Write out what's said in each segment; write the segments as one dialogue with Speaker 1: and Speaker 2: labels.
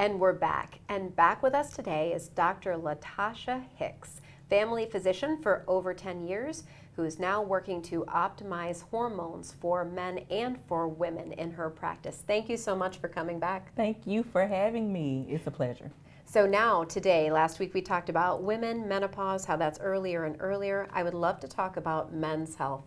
Speaker 1: And we're back. And back with us today is Dr. Latasha Hicks, family physician for over 10 years, who is now working to optimize hormones for men and for women in her practice. Thank you so much for coming back.
Speaker 2: Thank you for having me. It's a pleasure.
Speaker 1: So now, today, last week we talked about women, menopause, how that's earlier and earlier. I would love to talk about men's health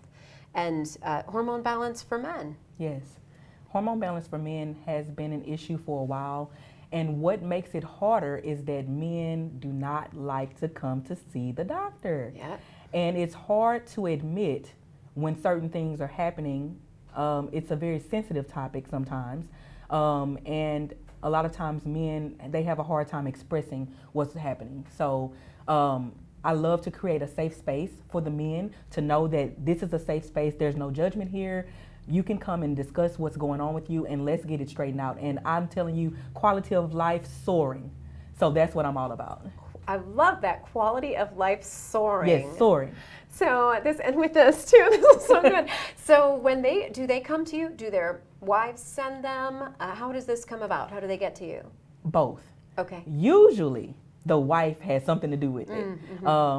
Speaker 1: and hormone balance for men.
Speaker 2: Yes. Hormone balance for men has been an issue for a while. And what makes it harder is that men do not like to come to see the doctor.
Speaker 1: Yeah.
Speaker 2: And it's hard to admit when certain things are happening. It's a very sensitive topic sometimes. And a lot of times men, they have a hard time expressing what's happening. So I love to create a safe space for the men to know that this is a safe space. There's no judgment here. You can come and discuss what's going on with you, and let's get it straightened out. And I'm telling you, quality of life soaring. So that's what I'm all about.
Speaker 1: I love that, quality of life soaring.
Speaker 2: Yes, soaring.
Speaker 1: So this, and with this too, this is so good. So when do they come to you? Do their wives send them? How does this come about? How do they get to you?
Speaker 2: Both.
Speaker 1: Okay.
Speaker 2: Usually the wife has something to do with it,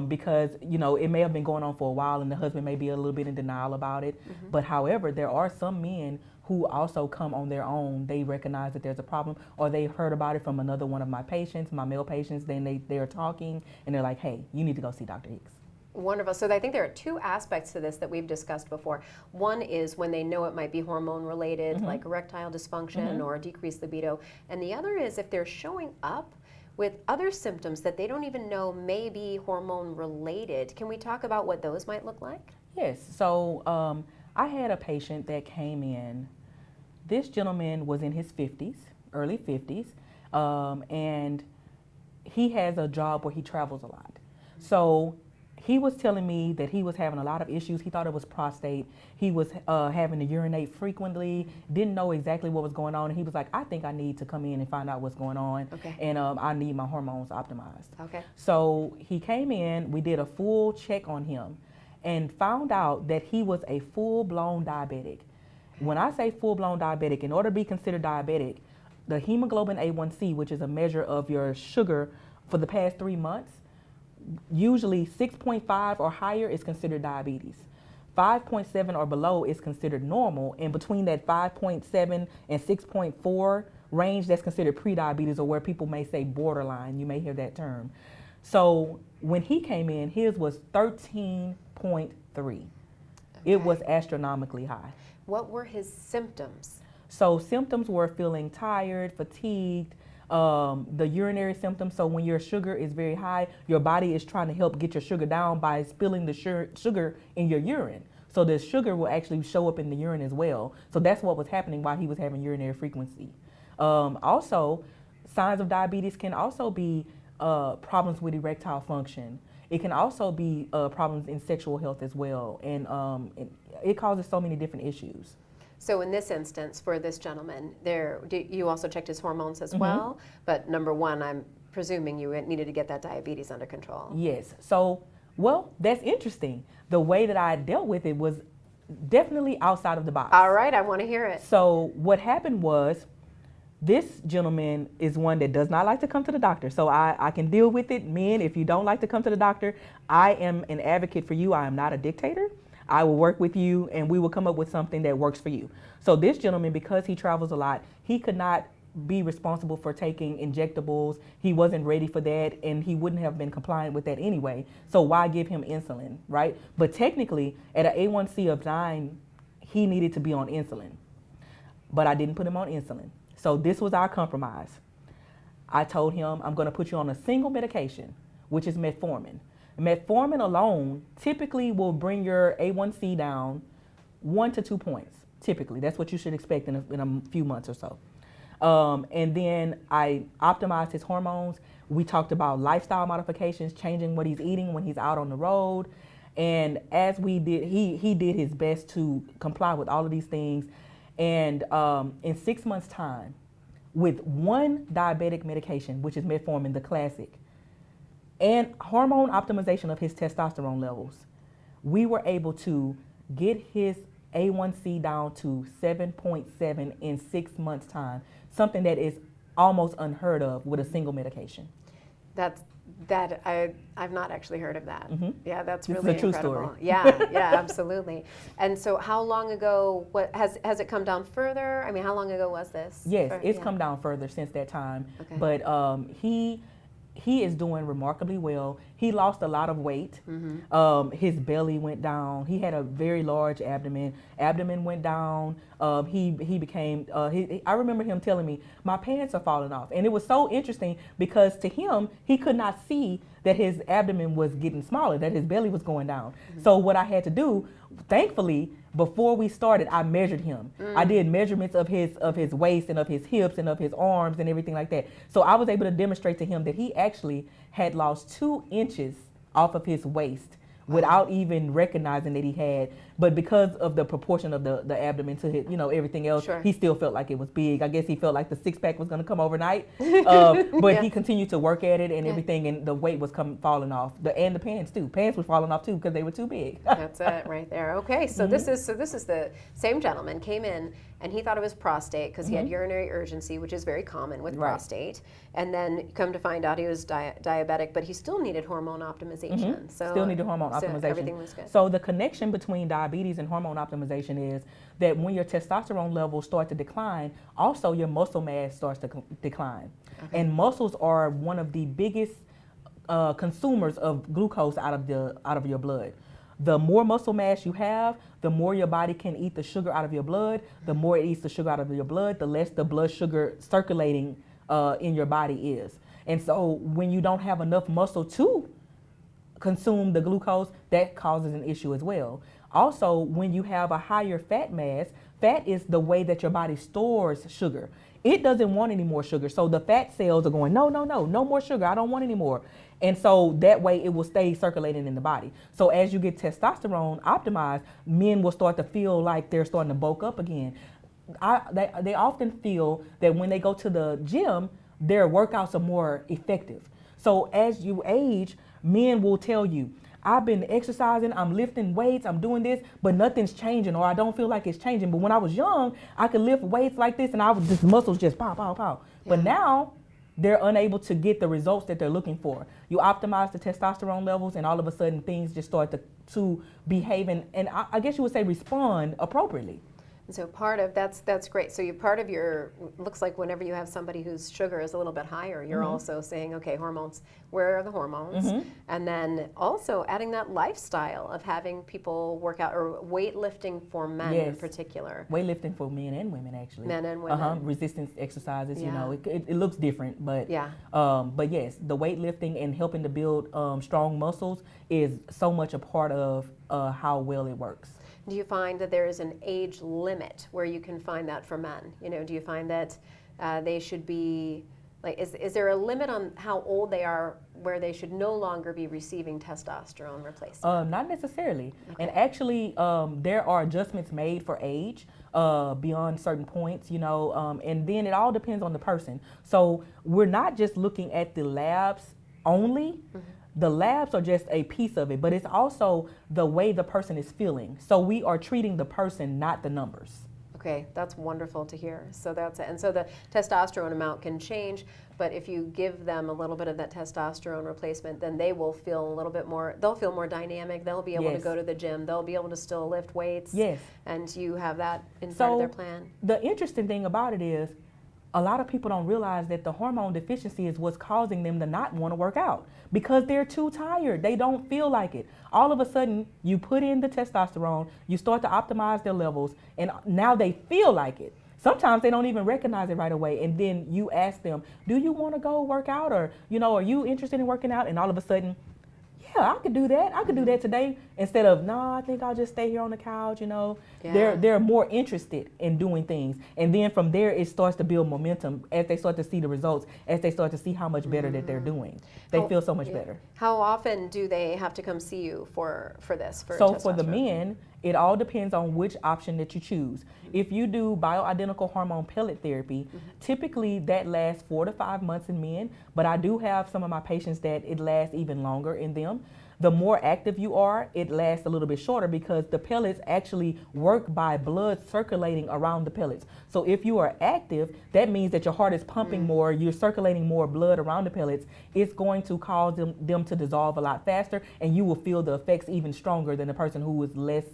Speaker 2: because it may have been going on for a while and the husband may be a little bit in denial about it. But however, there are some men who also come on their own. They recognize that there's a problem, or they heard about it from another one of my patients, my male patients. Then they are talking and they're like, hey, you need to go see Dr. Hicks.
Speaker 1: Wonderful. So I think there are two aspects to this that we've discussed before. One is when they know it might be hormone related, like erectile dysfunction or decreased libido. And the other is if they're showing up with other symptoms that they don't even know may be hormone related. Can we talk about what those might look like?
Speaker 2: Yes. So I had a patient that came in. This gentleman was in his 50s, early 50s, and he has a job where he travels a lot. So he was telling me that he was having a lot of issues. He thought it was prostate. He was having to urinate frequently, didn't know exactly what was going on. And he was like, I think I need to come in and find out what's going on.
Speaker 1: Okay.
Speaker 2: And I need my hormones optimized.
Speaker 1: Okay.
Speaker 2: So he came in, we did a full check on him and found out that he was a full-blown diabetic. When I say full-blown diabetic, in order to be considered diabetic, the hemoglobin A1C, which is a measure of your sugar for the past 3 months, usually 6.5 or higher is considered diabetes. 5.7 or below is considered normal, and between that 5.7 and 6.4 range, that's considered pre-diabetes, or where people may say borderline. You may hear that term. So when he came in, his was 13.3. Okay. It was astronomically high.
Speaker 1: What were his symptoms?
Speaker 2: So symptoms were feeling tired, fatigued, the urinary symptoms. So when your sugar is very high, your body is trying to help get your sugar down by spilling the sugar in your urine. So the sugar will actually show up in the urine as well. So that's what was happening while he was having urinary frequency. Also, signs of diabetes can also be problems with erectile function. It can also be problems in sexual health as well. And it causes so many different issues.
Speaker 1: So in this instance, for this gentleman, you also checked his hormones as well, but number one, I'm presuming you needed to get that diabetes under control.
Speaker 2: Yes. So, well, that's interesting. The way that I dealt with it was definitely outside of the box.
Speaker 1: All right, I want to hear it.
Speaker 2: So what happened was, this gentleman is one that does not like to come to the doctor. So I can deal with it. Men, if you don't like to come to the doctor, I am an advocate for you. I am not a dictator. I will work with you and we will come up with something that works for you. So this gentleman, because he travels a lot, he could not be responsible for taking injectables. He wasn't ready for that, and he wouldn't have been compliant with that anyway. So why give him insulin, right? But technically, at an A1C of 9, he needed to be on insulin. But I didn't put him on insulin. So this was our compromise. I told him, I'm going to put you on a single medication, which is metformin. Metformin alone typically will bring your A1C down 1 to 2 points. Typically, that's what you should expect in a few months or so. And then I optimized his hormones. We talked about lifestyle modifications, changing what he's eating when he's out on the road. And as we did, he did his best to comply with all of these things. And in 6 months' time, with one diabetic medication, which is metformin, the classic, and hormone optimization of his testosterone levels, we were able to get his A1C down to 7.7 in 6 months' time, something that is almost unheard of with a single medication.
Speaker 1: I've not actually heard of that.
Speaker 2: Mm-hmm.
Speaker 1: Yeah, that's
Speaker 2: This
Speaker 1: really
Speaker 2: is a true
Speaker 1: incredible.
Speaker 2: story.
Speaker 1: Yeah, absolutely. And so, how long ago? What has it come down further? I mean, how long ago was this?
Speaker 2: Yes, it's come down further since that time.
Speaker 1: Okay.
Speaker 2: But he is doing remarkably well. He lost a lot of weight.
Speaker 1: Mm-hmm.
Speaker 2: His belly went down. He had a very large abdomen. Abdomen went down. He became. I remember him telling me, "My pants are falling off," and it was so interesting because to him, he could not see that his abdomen was getting smaller, that his belly was going down. Mm-hmm. So what I had to do, thankfully, before we started, I measured him. I did measurements of his waist and of his hips and of his arms and everything like that. So I was able to demonstrate to him that he actually had lost 2 inches off of his waist without even recognizing that he had. But because of the proportion of the abdomen to his, everything else,
Speaker 1: Sure.
Speaker 2: he still felt like it was big. I guess he felt like the 6-pack was going to come overnight. But he continued to work at it and everything, and the weight was falling off. And the pants too. Pants were falling off too because they were too big.
Speaker 1: That's it right there. Okay, so this is the same gentleman came in and he thought it was prostate because he had urinary urgency, which is very common with prostate. And then come to find out he was diabetic, but he still needed hormone optimization. So
Speaker 2: still needed hormone optimization.
Speaker 1: Everything was good.
Speaker 2: So the connection between diabetes and hormone optimization is that when your testosterone levels start to decline, also your muscle mass starts to decline. Okay. And muscles are one of the biggest consumers of glucose out of your blood. The more muscle mass you have, the more your body can eat the sugar out of your blood. The more it eats the sugar out of your blood, the less the blood sugar circulating in your body is. And so when you don't have enough muscle to consume the glucose, that causes an issue as well. Also, when you have a higher fat mass, fat is the way that your body stores sugar. It doesn't want any more sugar. So the fat cells are going, no more sugar. I don't want any more. And so that way it will stay circulating in the body. So as you get testosterone optimized, men will start to feel like they're starting to bulk up again. They often feel that when they go to the gym, their workouts are more effective. So as you age, men will tell you, I've been exercising, I'm lifting weights, I'm doing this, but nothing's changing, or I don't feel like it's changing. But when I was young, I could lift weights like this and the muscles just pow, pow, pow. Yeah. But now they're unable to get the results that they're looking for. You optimize the testosterone levels and all of a sudden things just start to behave and I guess you would say respond appropriately.
Speaker 1: And so part of that's great. So part of your looks like whenever you have somebody whose sugar is a little bit higher, you're also saying, okay, hormones, where are the hormones? And then also adding that lifestyle of having people work out or weightlifting for men in particular.
Speaker 2: Weightlifting for men and women actually.
Speaker 1: Men and women.
Speaker 2: Resistance exercises, it looks different, but yes, the weightlifting and helping to build strong muscles is so much a part of how well it works.
Speaker 1: Do you find that there is an age limit where you can find that for men? Do you find that they should be, like, is there a limit on how old they are where they should no longer be receiving testosterone replacement?
Speaker 2: Not necessarily. Okay. And actually, there are adjustments made for age beyond certain points, and then it all depends on the person. So we're not just looking at the labs only. The labs are just a piece of it, but it's also the way the person is feeling. So we are treating the person, not the numbers.
Speaker 1: Okay, that's wonderful to hear. So that's it. And so the testosterone amount can change, but if you give them a little bit of that testosterone replacement, then they will feel a little bit more, they'll feel more dynamic. They'll be able to go to the gym. They'll be able to still lift weights.
Speaker 2: Yes.
Speaker 1: And you have that inside of their plan.
Speaker 2: The interesting thing about it is, a lot of people don't realize that the hormone deficiency is what's causing them to not want to work out because they're too tired. They don't feel like it. All of a sudden, you put in the testosterone, you start to optimize their levels, and now they feel like it. Sometimes they don't even recognize it right away. And then you ask them, do you want to go work out? Or, are you interested in working out? And all of a sudden, yeah, I could do that. I could do that today. Instead of, no, I think I'll just stay here on the couch, They're more interested in doing things. And then from there, it starts to build momentum as they start to see the results, as they start to see how much better that they're doing. They feel so much better.
Speaker 1: How often do they have to come see you for this?
Speaker 2: So for the men, it all depends on which option that you choose. If you do bioidentical hormone pellet therapy, typically that lasts 4 to 5 months in men, but I do have some of my patients that it lasts even longer in them. the more active you are, it lasts a little bit shorter because the pellets actually work by blood circulating around the pellets. So if you are active, that means that your heart is pumping more, you're circulating more blood around the pellets. It's going to cause them to dissolve a lot faster, and you will feel the effects even stronger than the person who is less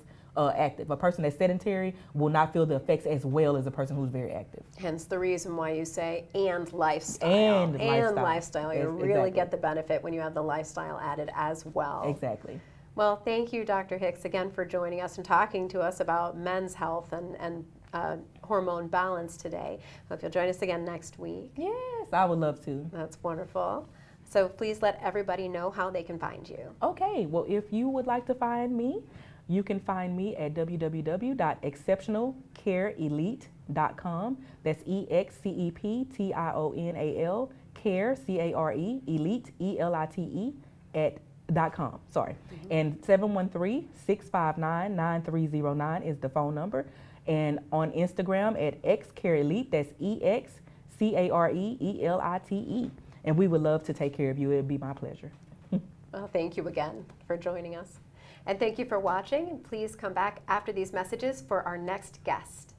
Speaker 2: active. A person that's sedentary will not feel the effects as well as a person who's very active.
Speaker 1: Hence the reason why you say and lifestyle.
Speaker 2: And
Speaker 1: lifestyle. You really
Speaker 2: exactly.
Speaker 1: get the benefit when you have the lifestyle added as well.
Speaker 2: Exactly.
Speaker 1: Well, thank you, Dr. Hicks, again for joining us and talking to us about men's health and hormone balance today. Hope you'll join us again next week.
Speaker 2: Yes, I would love to.
Speaker 1: That's wonderful. So please let everybody know how they can find you.
Speaker 2: Okay, well, if you would like to find me, you can find me at www.exceptionalcareelite.com. That's EXCEPTIONAL, care, CARE, elite, ELITE, .com. Sorry. And 713-659-9309 is the phone number. And on Instagram at xcareelite, that's EXCAREELITE. And we would love to take care of you. It would be my pleasure.
Speaker 1: Well, thank you again for joining us. And thank you for watching. And please come back after these messages for our next guest.